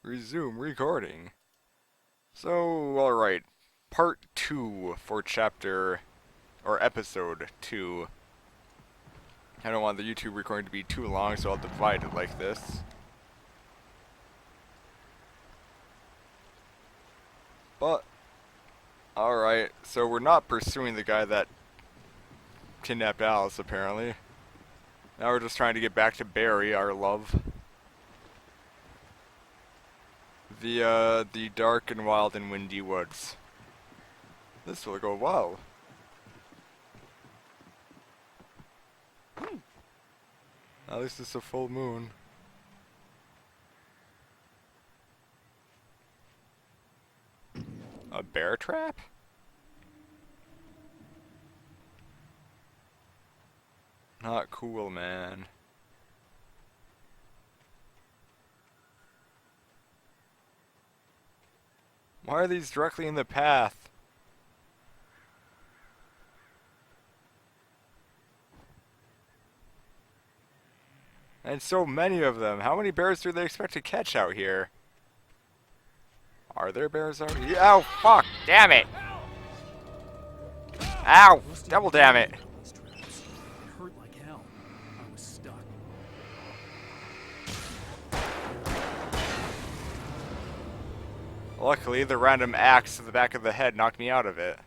Resume recording. So, alright. Part 2 for chapter, or episode 2. I don't want the YouTube recording to be too long, so I'll divide it like this. But, alright, so we're not pursuing the guy that kidnapped Alice, apparently. Now we're just trying to get back to Barry, our love. The dark and wild and windy woods. This will go well. At least it's a full moon. A bear trap? Not cool, man. Why are these directly in the path? And so many of them. How many bears do they expect to catch out here? Are there bears out here? Oh, fuck! Damn it! Ow! Double damn it! Hurt like hell. I was stuck. Luckily, the random axe to the back of the head knocked me out of it.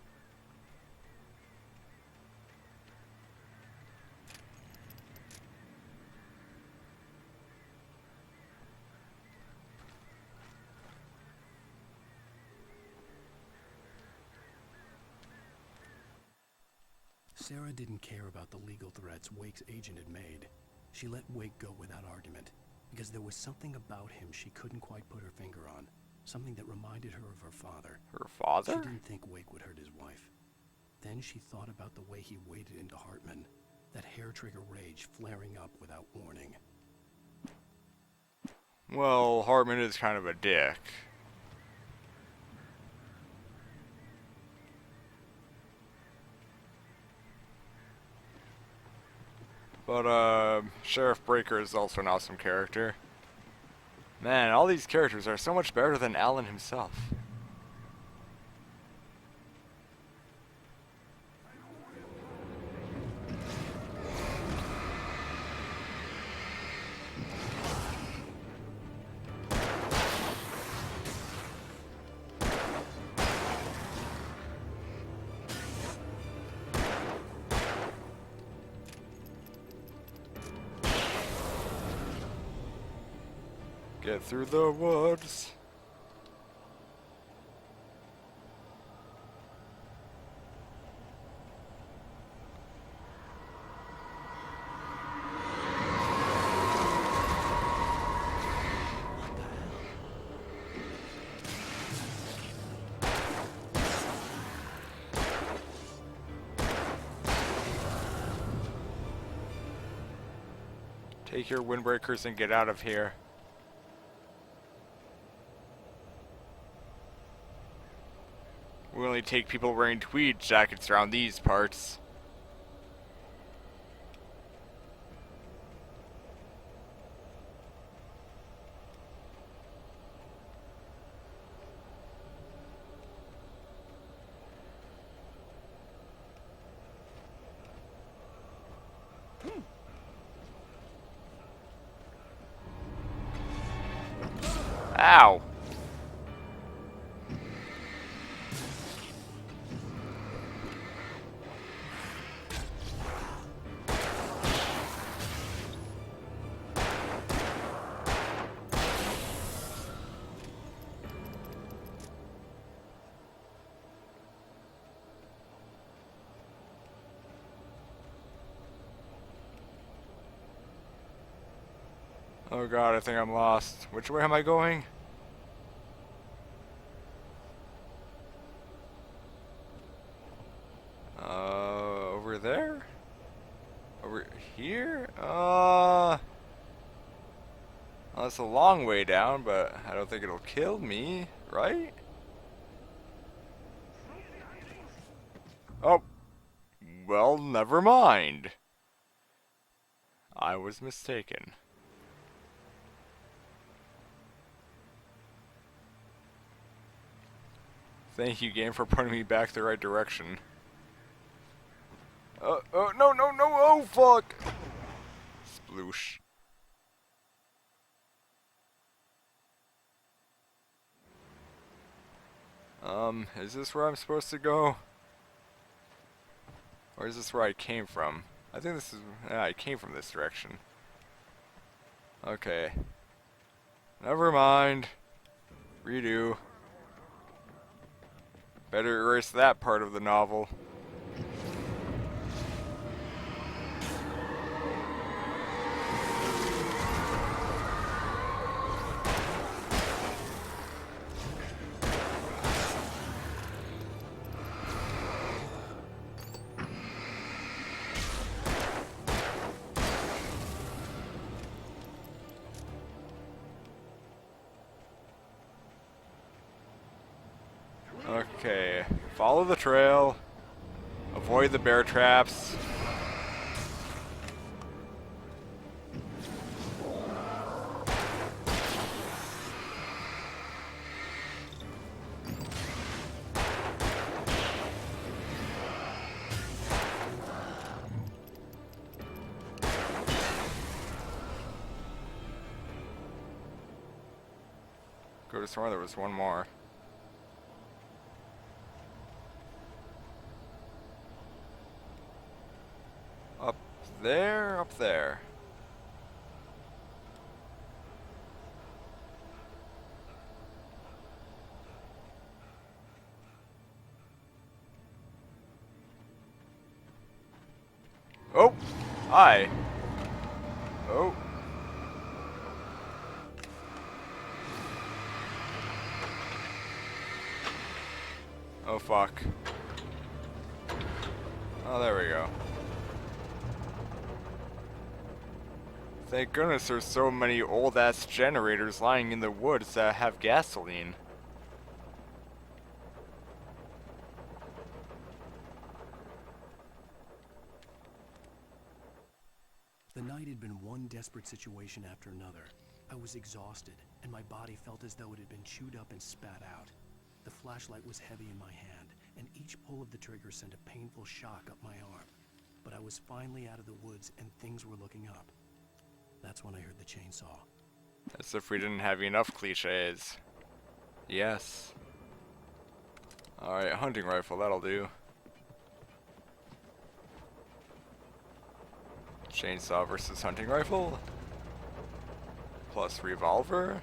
Sarah didn't care about the legal threats Wake's agent had made. She let Wake go without argument, because there was something about him she couldn't quite put her finger on. Something that reminded her of her father. Her father? She didn't think Wake would hurt his wife. Then she thought about the way he waded into Hartman, that hair-trigger rage flaring up without warning. Well, Hartman is kind of a dick. But, Sheriff Breaker is also an awesome character. Man, all these characters are so much better than Alan himself. Get through the woods. Take your windbreakers and get out of here. We only take people wearing tweed jackets around these parts. Ow! Oh god, I think I'm lost. Which way am I going? Over there? Over here? Well, that's a long way down, but I don't think it'll kill me, right? Oh. Well, never mind. I was mistaken. Thank you, game, for putting me back the right direction. Oh, no, no, no, oh, fuck! Sploosh. Is this where I'm supposed to go? Or is this where I came from? I think this is... yeah, I came from this direction. Okay. Never mind. Redo. Better erase that part of the novel. Okay, follow the trail, avoid the bear traps. Go to somewhere there was one more. Up there, up there. Oh! Hi! Oh! Oh fuck. Oh, there we go. Thank goodness there's so many old-ass generators lying in the woods that have gasoline. The night had been one desperate situation after another. I was exhausted, and my body felt as though it had been chewed up and spat out. The flashlight was heavy in my hand, and each pull of the trigger sent a painful shock up my arm. But I was finally out of the woods, and things were looking up. That's when I heard the chainsaw. As if we didn't have enough cliches. Yes. Alright, hunting rifle, that'll do. Chainsaw versus hunting rifle. Plus revolver.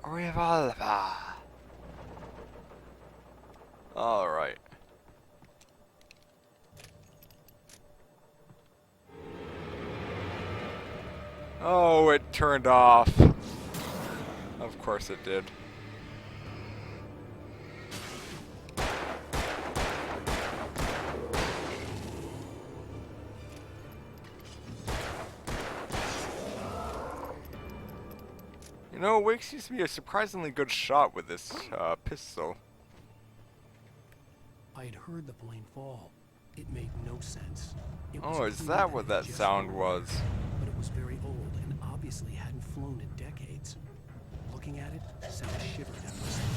Revolver. Alright. Oh, it turned off. Of course it did. You know, Wake seems to be a surprisingly good shot with this pistol. I had heard the plane fall. It made no sense. It Oh, was is clear that what it that just sound rolled, was? But it was very old and obviously hadn't flown in decades. Looking at it sent a shiver down my spine.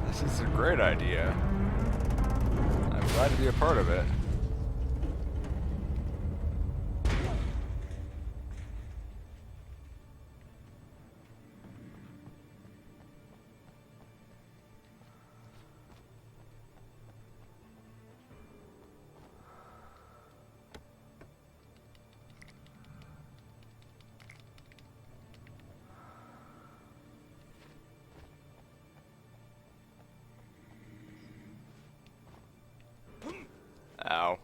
This is a great idea. I'm glad to be a part of it. Ow.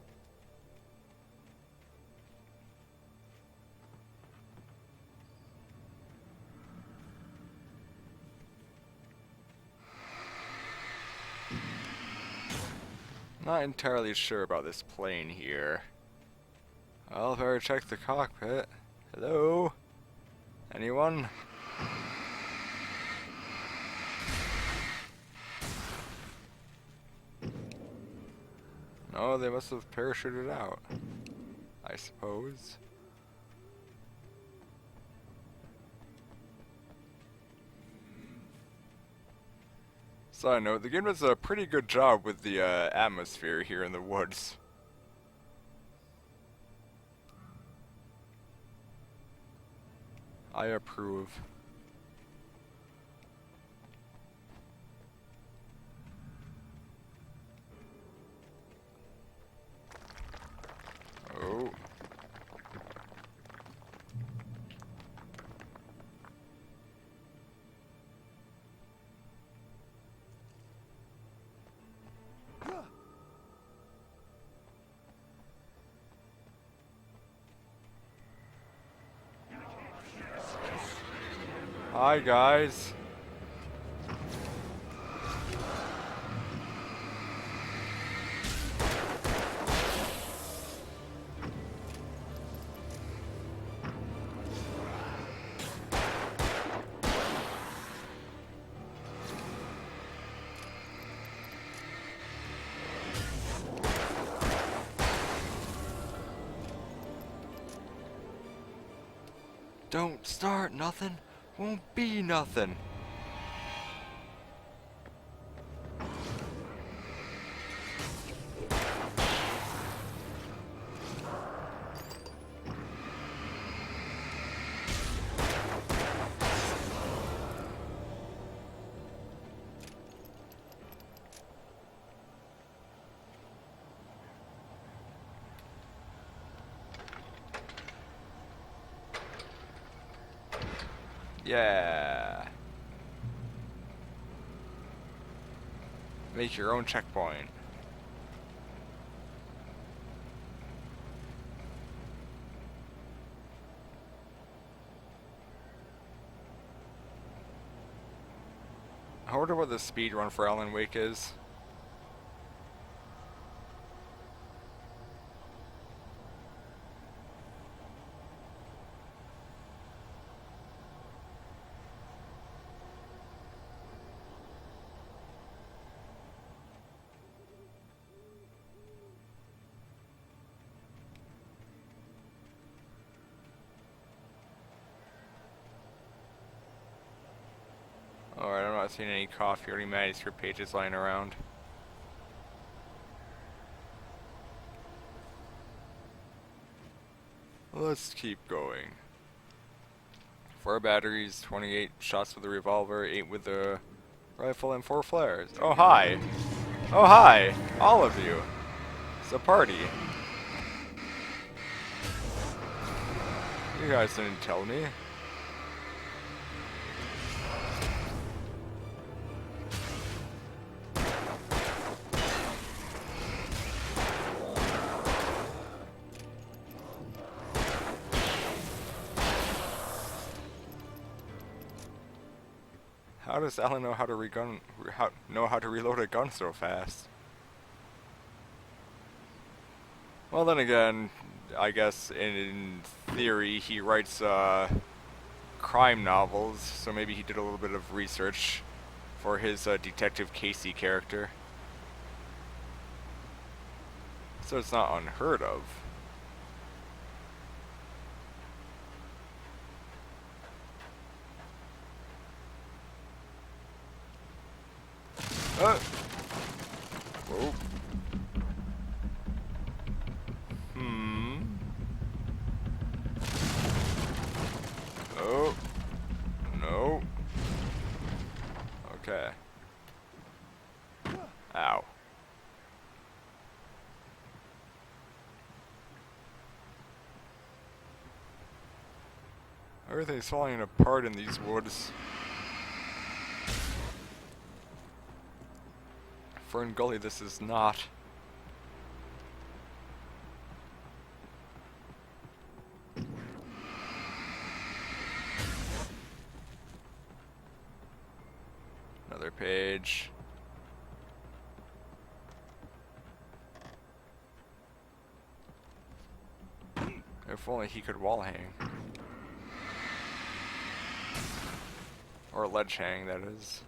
Not entirely sure about this plane here. I'll better check the cockpit. Hello? Anyone? No, they must have parachuted out, I suppose. Side note, the game does a pretty good job with the atmosphere here in the woods. I approve. Oh. Hi guys. Don't start nothing, won't be nothing. Yeah. Make your own checkpoint. I wonder what the speed run for Alan Wake is. Alright, I'm not seeing any coffee or any manuscript pages lying around. Let's keep going. 4 batteries, 28 shots with the revolver, 8 with the rifle, and 4 flares. Oh hi! Oh hi! All of you! It's a party. You guys didn't tell me. How does Alan know how to reload a gun so fast? Well, then again, I guess in theory he writes crime novels, so maybe he did a little bit of research for his Detective Casey character. So it's not unheard of. Whoa. Oh. No. Okay. Ow. Everything's falling apart in these woods. Fern Gully, this is not. Another page. If only he could wall hang. Or ledge hang, that is.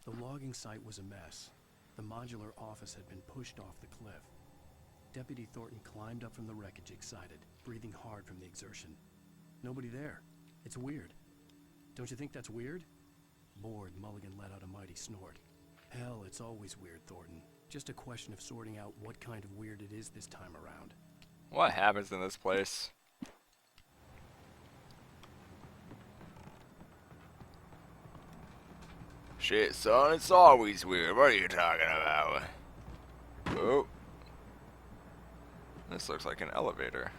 The logging site was a mess. The modular office had been pushed off the cliff. Deputy Thornton climbed up from the wreckage excited, breathing hard from the exertion. Nobody there. It's weird. Don't you think that's weird? Bored, Mulligan let out a mighty snort. Hell, it's always weird, Thornton. Just a question of sorting out what kind of weird it is this time around. What happens in this place? Shit, son, it's always weird. What are you talking about? Oh. This looks like an elevator.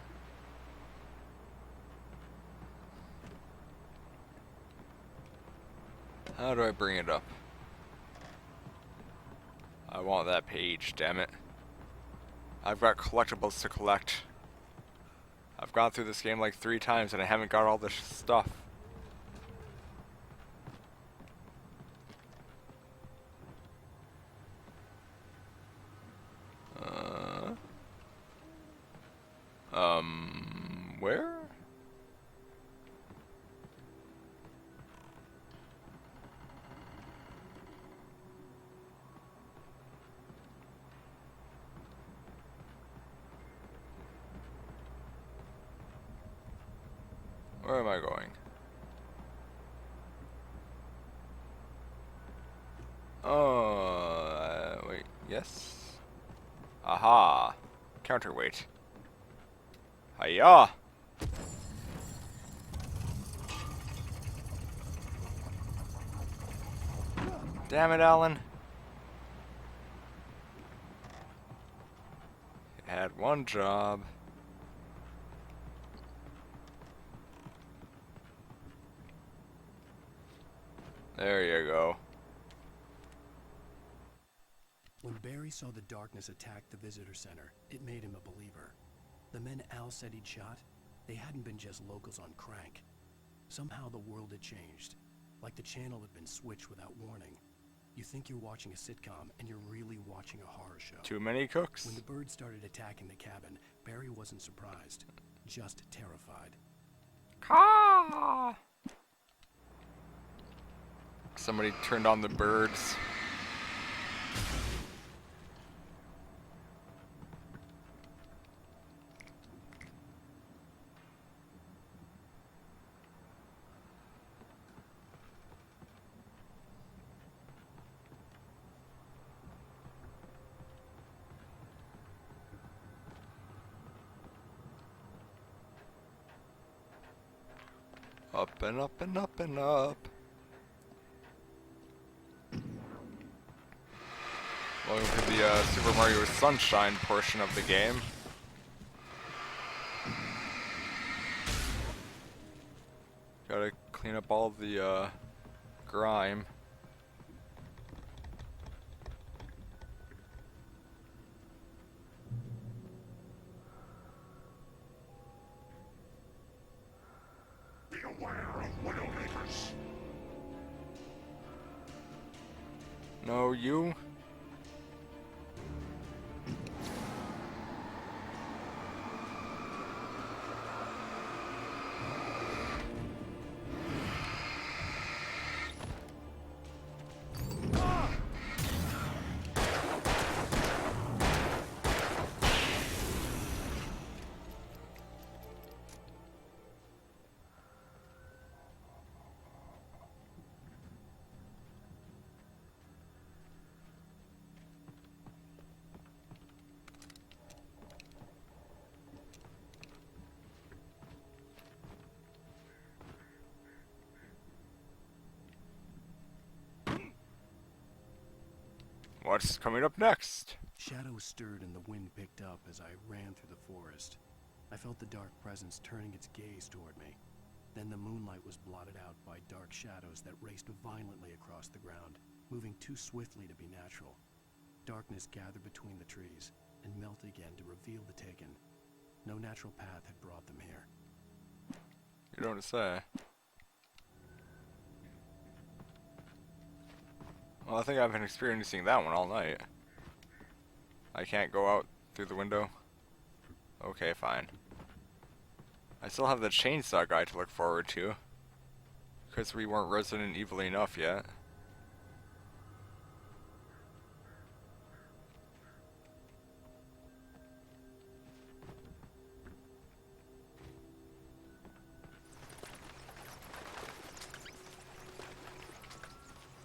How do I bring it up? I want that page, damn it. I've got collectibles to collect. I've gone through this game like 3 times and I haven't got all this stuff. Where? Where am I going? Oh, wait, yes? Aha! Counterweight. Hiya! Damn it, Alan. You had one job. There you go. When Barry saw the darkness attack the visitor center, it made him a believer. The men Al said he'd shot, they hadn't been just locals on crank. Somehow the world had changed, like the channel had been switched without warning. You think you're watching a sitcom, and you're really watching a horror show. Too many cooks? When the birds started attacking the cabin, Barry wasn't surprised, just terrified. Caw! Somebody turned on the birds. Up and up and up and up. Welcome to the Super Mario Sunshine portion of the game. Gotta clean up all the grime. Beware of Widowmakers. No, you? What's coming up next? Shadows stirred and the wind picked up as I ran through the forest. I felt the dark presence turning its gaze toward me. Then the moonlight was blotted out by dark shadows that raced violently across the ground, moving too swiftly to be natural. Darkness gathered between the trees and melted again to reveal the Taken. No natural path had brought them here. You don't say. Well, I think I've been experiencing that one all night. I can't go out through the window? Okay, fine. I still have the chainsaw guy to look forward to. Because we weren't Resident Evil enough yet.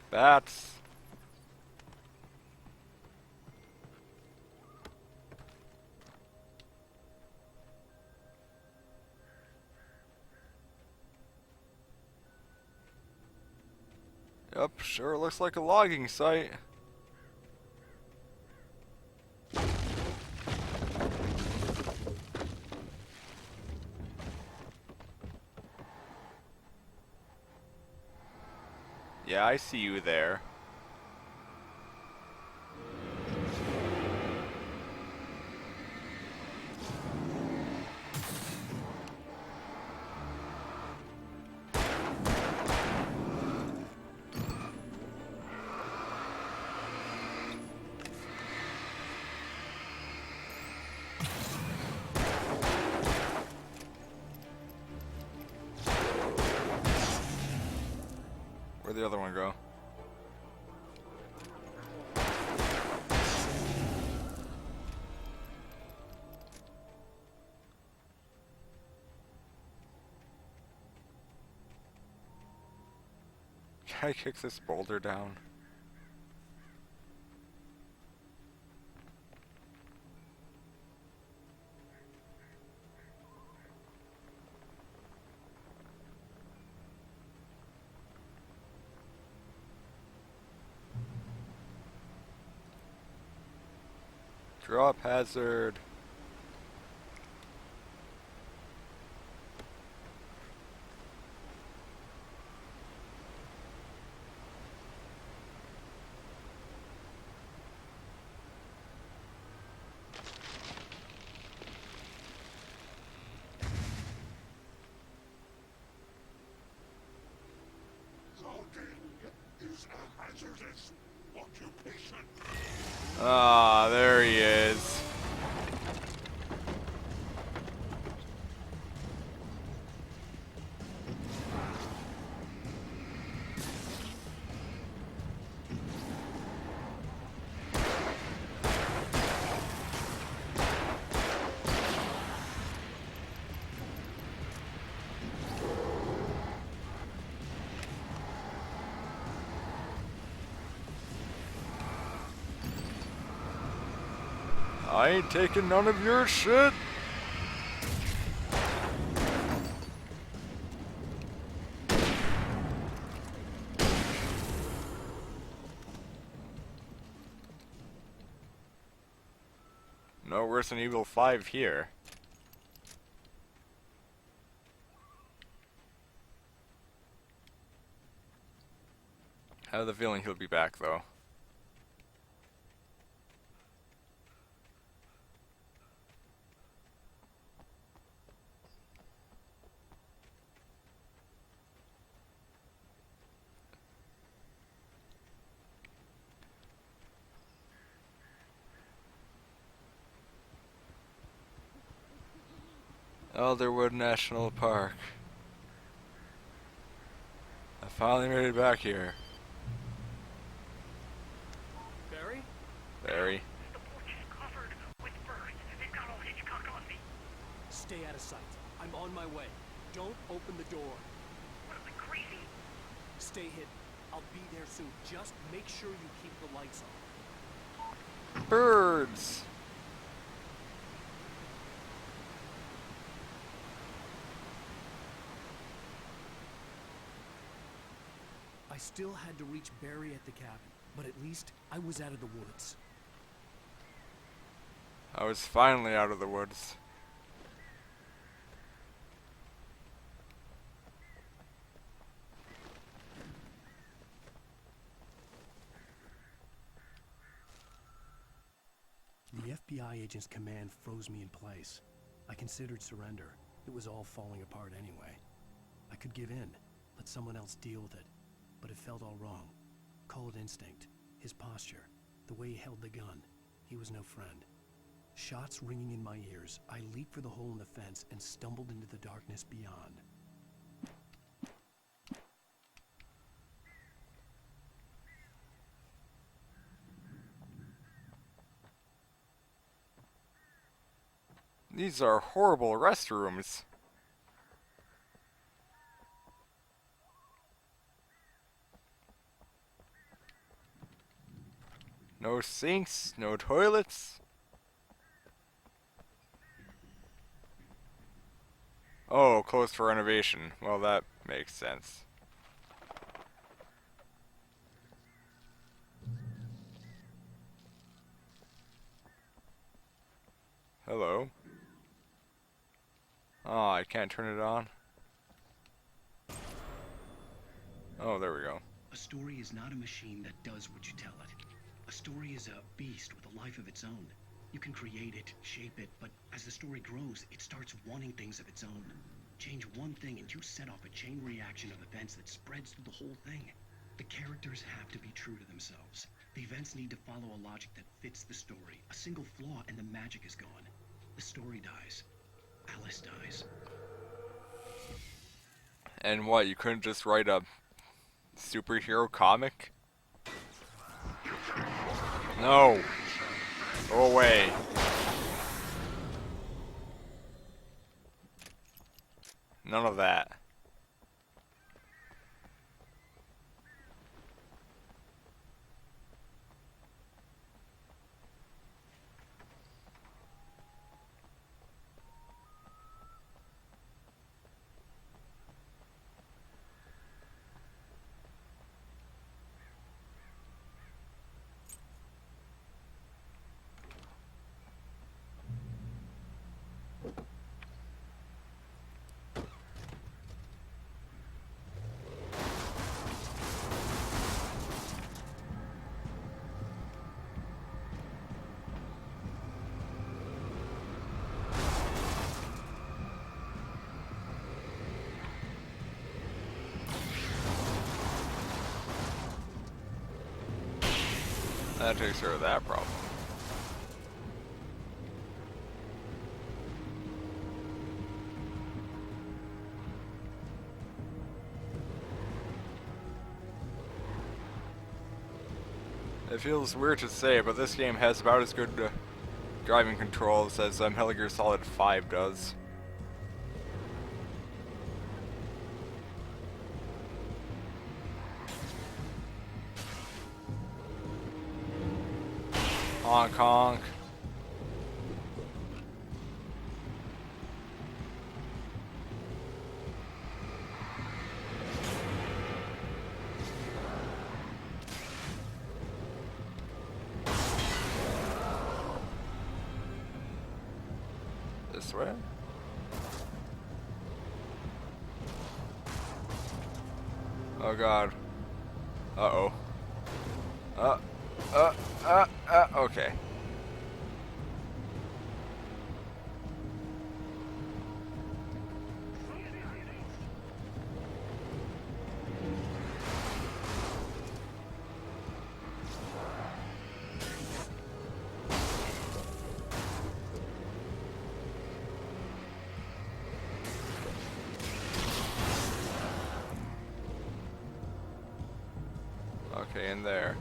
Bats! Yep, sure looks like a logging site. Yeah, I see you there. Where'd the other one go? Can I kick this boulder down? Drop hazard. Is a hazardous occupation. Ah, there he is. I ain't taking none of your shit. No Resident Evil 5 here. I have the feeling he'll be back though. Elderwood National Park. I finally made it back here. Barry? Barry. The porch is covered with birds. They've got all Hitchcock on me. Stay out of sight. I'm on my way. Don't open the door. What, am I crazy? Stay hidden. I'll be there soon. Just make sure you keep the lights on. Birds. I still had to reach Barry at the cabin, but at least I was out of the woods. I was finally out of the woods. The FBI agent's command froze me in place. I considered surrender. It was all falling apart anyway. I could give in, let someone else deal with it. But it felt all wrong. Call it instinct. His posture, the way he held the gun, he was no friend. Shots ringing in my ears, I leaped for the hole in the fence and stumbled into the darkness beyond. These are horrible restrooms. No sinks, no toilets. Oh, closed for renovation. Well, that makes sense. Hello. Oh, I can't turn it on. Oh, there we go. A story is not a machine that does what you tell it. A story is a beast with a life of its own. You can create it, shape it, but as the story grows, it starts wanting things of its own. Change one thing and you set off a chain reaction of events that spreads through the whole thing. The characters have to be true to themselves. The events need to follow a logic that fits the story. A single flaw and the magic is gone. The story dies. Alice dies. And what, you couldn't just write a superhero comic? No! Go away. None of that. That takes care of that problem. It feels weird to say, but this game has about as good driving controls as Metal Gear Solid 5 does. Honk honk. This way? Oh god. Uh-oh. Okay. Okay, in there.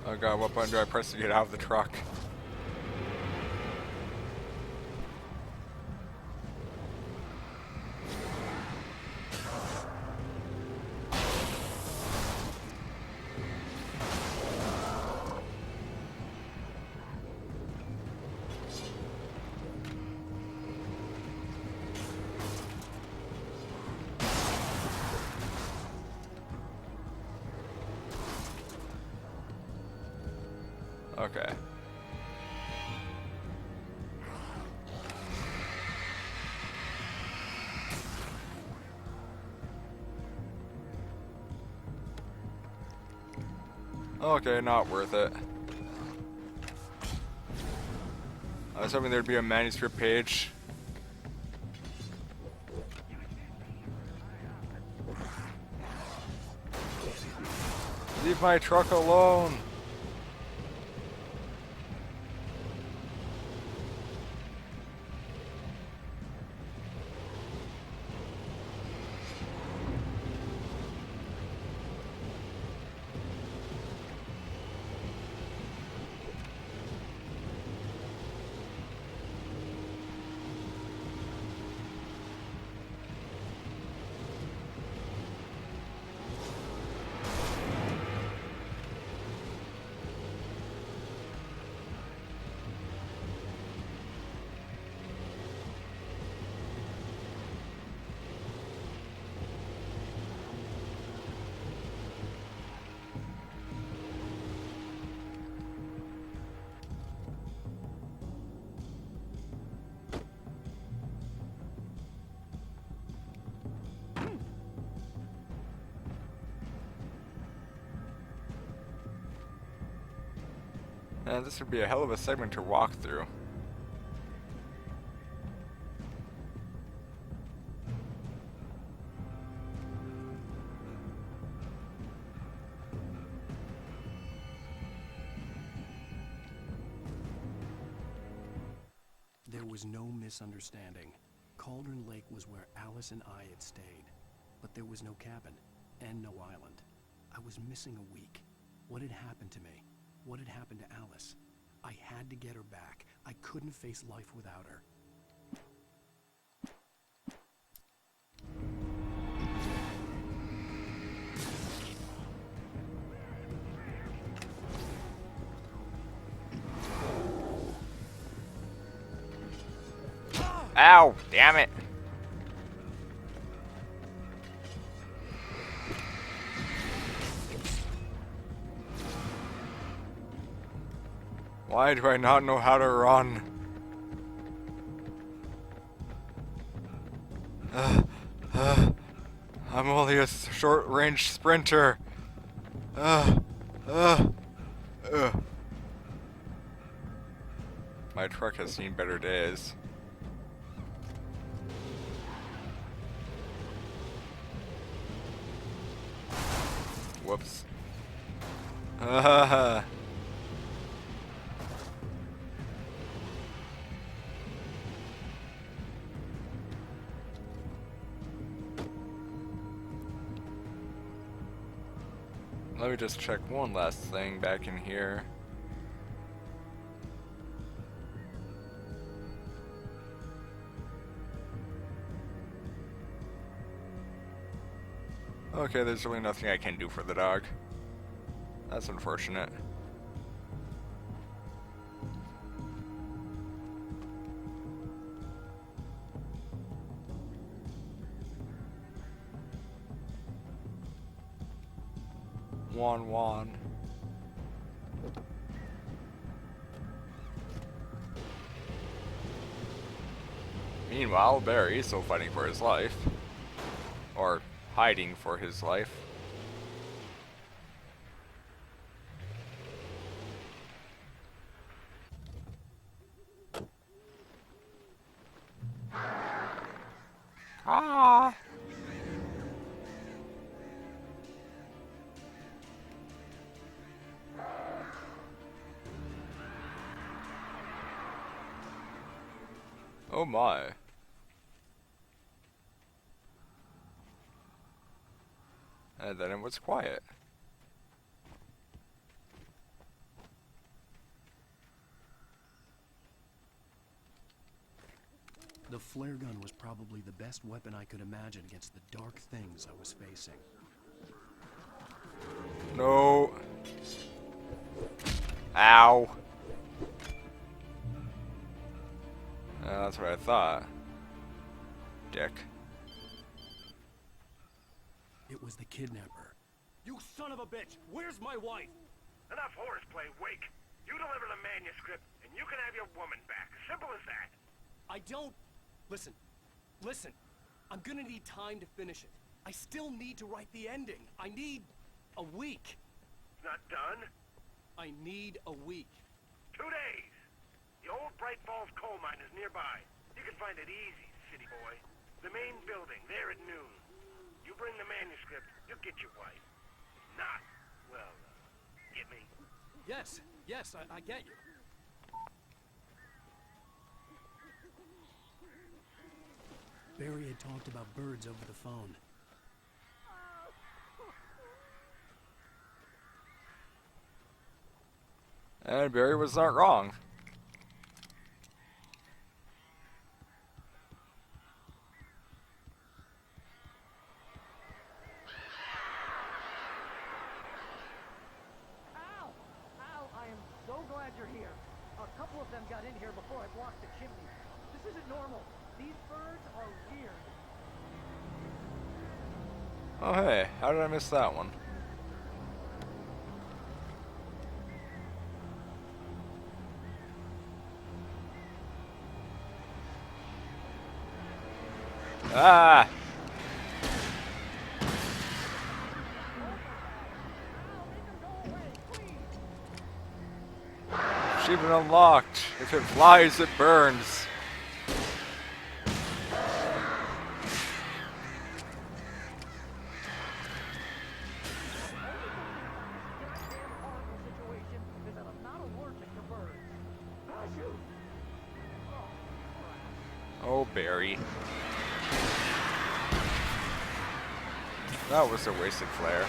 Oh god, what button do I press to get out of the truck? Okay. Okay, not worth it. I was hoping there'd be a manuscript page. Leave my truck alone! And this would be a hell of a segment to walk through. There was no misunderstanding. Cauldron Lake was where Alice and I had stayed, but there was no cabin and no island. I was missing a week. What had happened to me? What had happened to Alice? I had to get her back. I couldn't face life without her. Ow! Damn it! Why do I not know how to run? I'm only a short-range sprinter. My truck has seen better days. Whoops. Let me just check one last thing back in here. Okay, there's really nothing I can do for the dog. That's unfortunate. Juan. Meanwhile, Barry's still fighting for his life. Or hiding for his life. Ah! Oh my. And then it was quiet. The flare gun was probably the best weapon I could imagine against the dark things I was facing. No. Ow. That's what I thought. Dick. It was the kidnapper. You son of a bitch! Where's my wife? Enough horseplay, Wake. You deliver the manuscript, and you can have your woman back. Simple as that. I don't... Listen. I'm gonna need time to finish it. I still need to write the ending. I need a week. It's not done. I need a week. 2 days. The old Bright Falls coal mine is nearby. You can find it easy, city boy. The main building, there at noon. You bring the manuscript, you'll get your wife. If not, well, get me. Yes, I get you. Barry had talked about birds over the phone. And Barry was not wrong. Ow! Ow! I am so glad you're here. A couple of them got in here before I blocked the chimney. This isn't normal. These birds are weird. Oh hey, how did I miss that one? Ah! Achievement unlocked. If it flies, it burns. Oh, Barry. That was a wasted flare.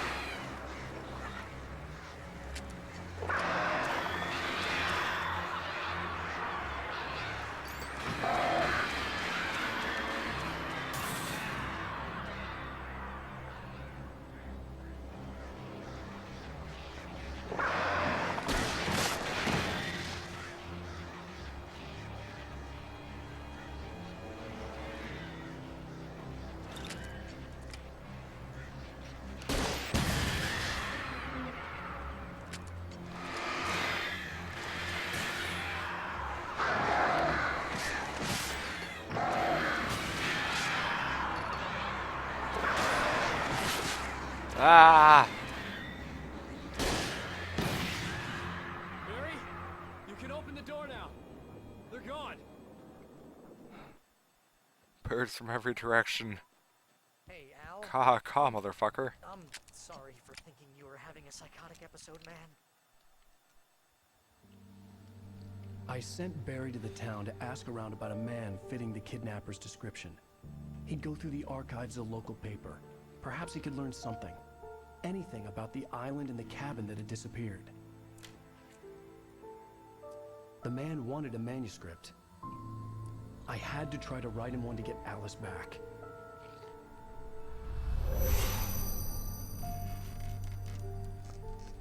Ah! Barry, you can open the door now. They're gone. Birds from every direction. Hey, Al. Caw, motherfucker. I'm sorry for thinking you were having a psychotic episode, man. I sent Barry to the town to ask around about a man fitting the kidnapper's description. He'd go through the archives of the local paper. Perhaps he could learn something. Anything about the island and the cabin that had disappeared. The man wanted a manuscript. I had to try to write him one to get Alice back.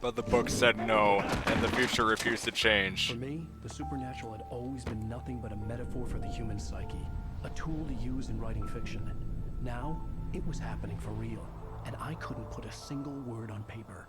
But the book said no, and the future refused to change. For me, the supernatural had always been nothing but a metaphor for the human psyche, a tool to use in writing fiction. Now, it was happening for real, and I couldn't put a single word on paper.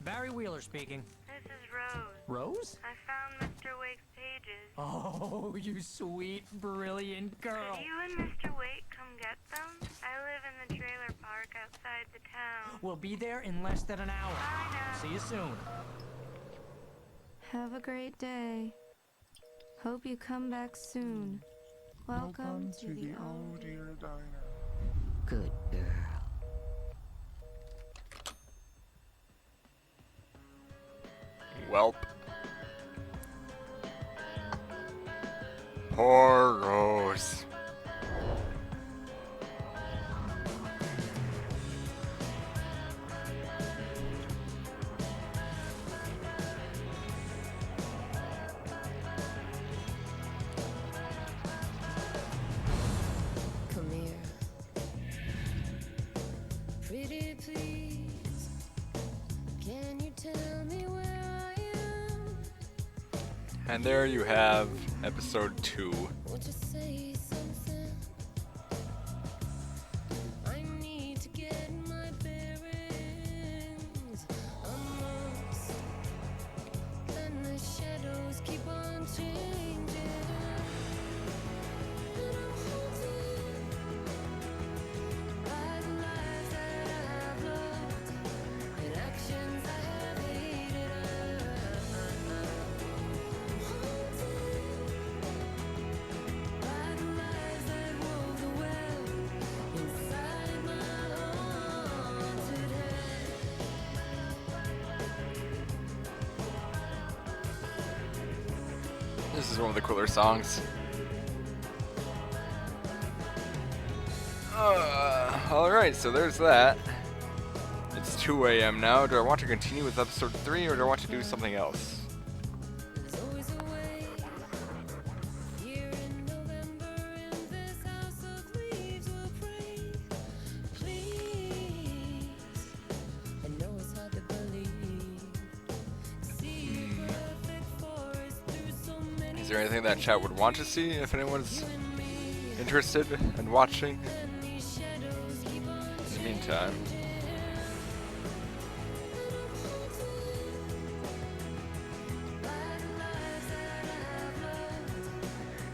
Barry Wheeler speaking. This is Rose. Rose? I found Mr. Wake's pages. Oh, you sweet, brilliant girl. Could you and Mr. Wake come get them? I live in the trailer park outside the town. We'll be there in less than an hour. Bye now. See you soon. Have a great day. Hope you come back soon. Welcome to the old dear diner. Good girl. Welp. Poor Rose. Come here. Pretty please. Can you tell me where I am? And there you have episode 2. Won't you say something? I need to get my bearings amongst. Then the shadows keep on changing. And I'm holding This is one of the cooler songs. Alright, so there's that. It's 2 a.m. now. Do I want to continue with episode 3 or do I want to do something else? There's always a way. Here in November, in this house of leaves, we'll pray. Please, I know it's hard to believe. See a perfect forest through so many. Is there anything that chat would want to see if anyone's interested in watching? Shadows keep on In the meantime, lives that I've loved,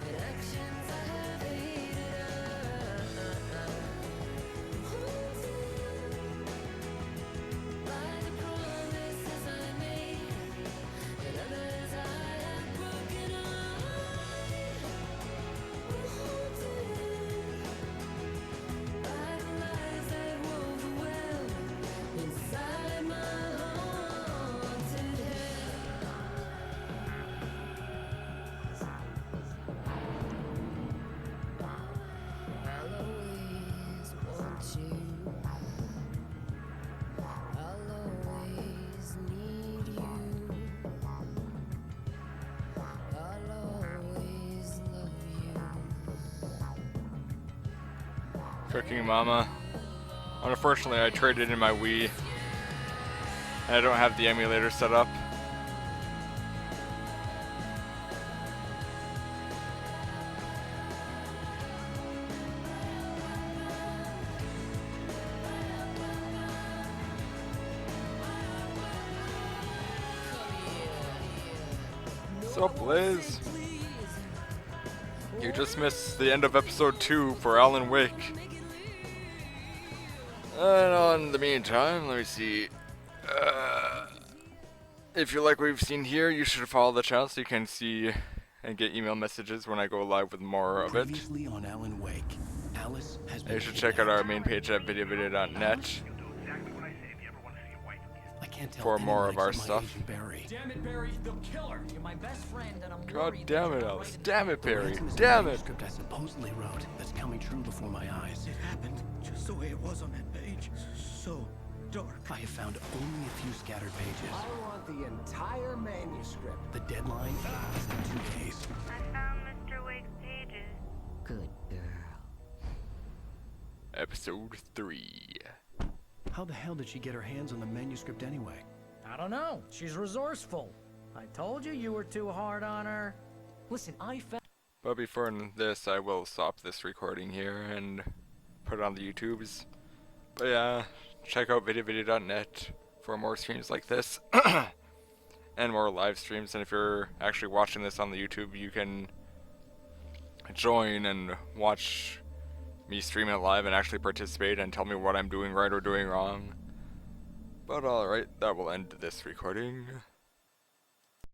and actions I have hated. By the promises I made, and others I have broken. By the lies that wove the web inside my haunted head. I'll always want you. I'll always need you. I'll always love you. Cooking Mama. Unfortunately, I traded in my Wii. And I don't have the emulator set up. What's up, Liz? You just missed the end of episode 2 for Alan Wake. And in the meantime, let me see. If you like what we've seen here, you should follow the channel so you can see and get email messages when I go live with more of it. Previously on Alan Wake, Alice has been You should check out our main page at videovideo.net You'll do exactly what I say if you ever want to see your wife again. I can't tell for more anyone of our except my stuff. agent Barry. Damn it, Barry, they'll kill her. You're my best friend, and I'm God worried damn that it, you're Alice. right. Damn it, Barry. Ransom is the Damn it. manuscript I supposedly wrote that's coming true before my eyes. It happened just the way it was on that page. So dark. I have found only a few scattered pages. I want the entire manuscript. The deadline is in 2 days. I found Mr. Wake's pages. Good girl. Episode 3. How the hell did she get her hands on the manuscript anyway? I don't know. She's resourceful. I told you you were too hard on her. Listen, I found. But before this, I will stop this recording here and put it on the YouTubes. But yeah, check out videovideo.net for more streams like this. And more live streams. And if you're actually watching this on the YouTube, you can join and watch me stream it live and actually participate and tell me what I'm doing right or doing wrong. But alright, that will end this recording.